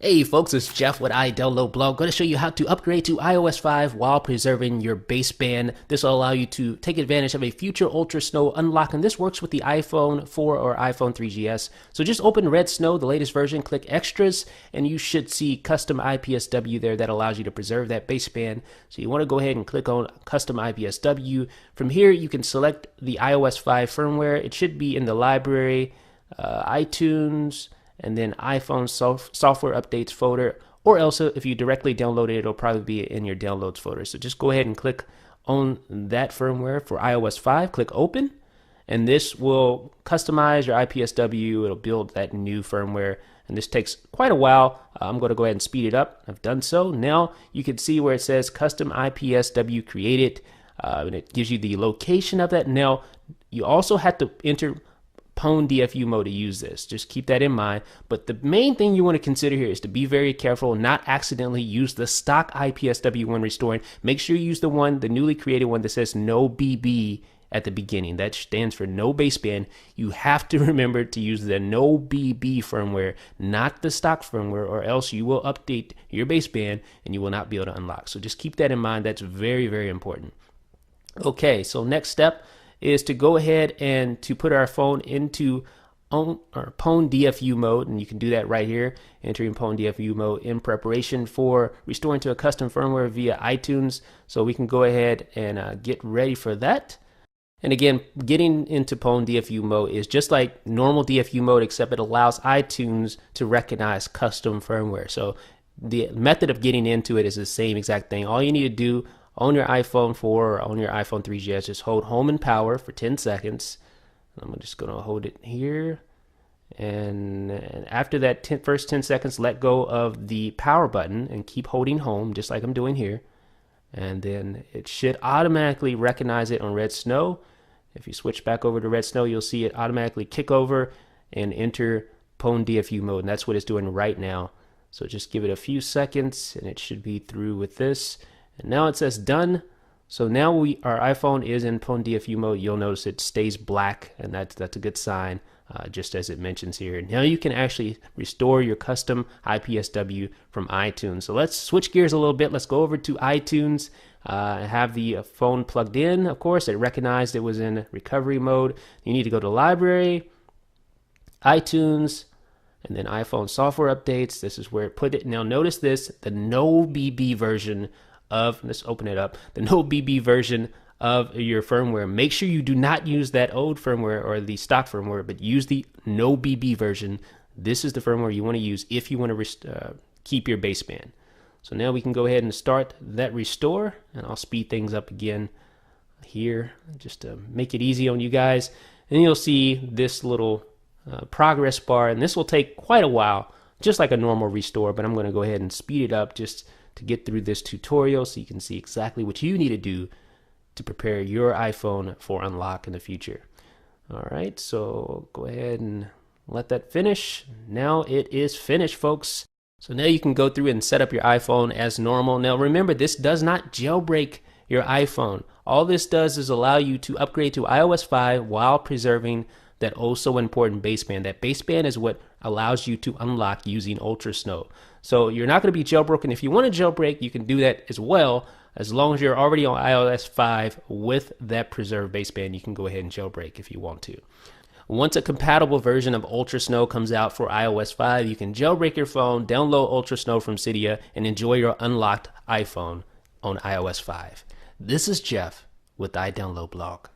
Hey folks, it's Jeff with iDownload Blog. Going to show you how to upgrade to iOS 5 while preserving your baseband. This will allow you to take advantage of a future Ultra Snow unlock, and this works with the iPhone 4 or iPhone 3GS. So just open Red Snow, the latest version, click Extras, and you should see Custom IPSW there that allows you to preserve that baseband. So you want to go ahead and click on Custom IPSW. From here, you can select the iOS 5 firmware. It should be in the library, iTunes, and then iPhone software updates folder, or else if you directly download it, it'll probably be in your downloads folder. So just go ahead and click on that firmware for iOS 5, click open, and this will customize your IPSW. It'll build that new firmware, and this takes quite a while. I'm going to go ahead and speed it up. I've done so. Now you can see where it says custom IPSW created, and it gives you the location of that. Now you also have to enter Pwn DFU mode to use this. Just keep that in mind. But the main thing you want to consider here is to be very careful, not accidentally use the stock IPSW when restoring. Make sure you use the newly created one that says no BB at the beginning. That stands for no baseband. You have to remember to use the no BB firmware, not the stock firmware, or else you will update your baseband and you will not be able to unlock. So just keep that in mind. That's very, very important. Okay, so next step is to go ahead and to put our phone into Pwn DFU mode, and you can do that right here, entering Pwn DFU mode in preparation for restoring to a custom firmware via iTunes. So we can go ahead and get ready for that. And again, getting into Pwn DFU mode is just like normal DFU mode, except it allows iTunes to recognize custom firmware. So the method of getting into it is the same exact thing. All you need to do on your iPhone 4 or on your iPhone 3GS, just hold home and power for 10 seconds. I'm just going to hold it here. And after that first 10 seconds, let go of the power button and keep holding home, just like I'm doing here. And then it should automatically recognize it on Red Snow. If you switch back over to Red Snow, you'll see it automatically kick over and enter Pwn DFU mode. And that's what it's doing right now. So just give it a few seconds and it should be through with this. And now it says done. So now our iPhone is in Pwn DFU mode. You'll notice it stays black, and that's a good sign, just as it mentions here. Now you can actually restore your custom IPSW from iTunes. So let's switch gears a little bit. Let's go over to iTunes. Have the phone plugged in. Of course, it recognized it was in recovery mode. You need to go to Library, iTunes, and then iPhone software updates. This is where it put it. Now notice this, the no BB version of, let's open it up, the no BB version of your firmware. Make sure you do not use that old firmware or the stock firmware, but use the no BB version. This is the firmware you want to use if you want to keep your baseband. So now we can go ahead and start that restore, and I'll speed things up again here just to make it easy on you guys. And you'll see this little progress bar, and this will take quite a while, just like a normal restore, but I'm going to go ahead and speed it up just to get through this tutorial so you can see exactly what you need to do to prepare your iPhone for unlock in the future. All right, so go ahead and let that finish. Now it is finished, folks. So now you can go through and set up your iPhone as normal. Now remember, this does not jailbreak your iPhone. All this does is allow you to upgrade to iOS 5 while preserving that oh so important baseband. That baseband is what allows you to unlock using Ultra Snow. So you're not going to be jailbroken. If you want to jailbreak, you can do that as well. As long as you're already on iOS 5 with that preserved baseband, you can go ahead and jailbreak if you want to. Once a compatible version of Ultra Snow comes out for iOS 5, you can jailbreak your phone, download Ultra Snow from Cydia, and enjoy your unlocked iPhone on iOS 5. This is Jeff with iDownload Blog.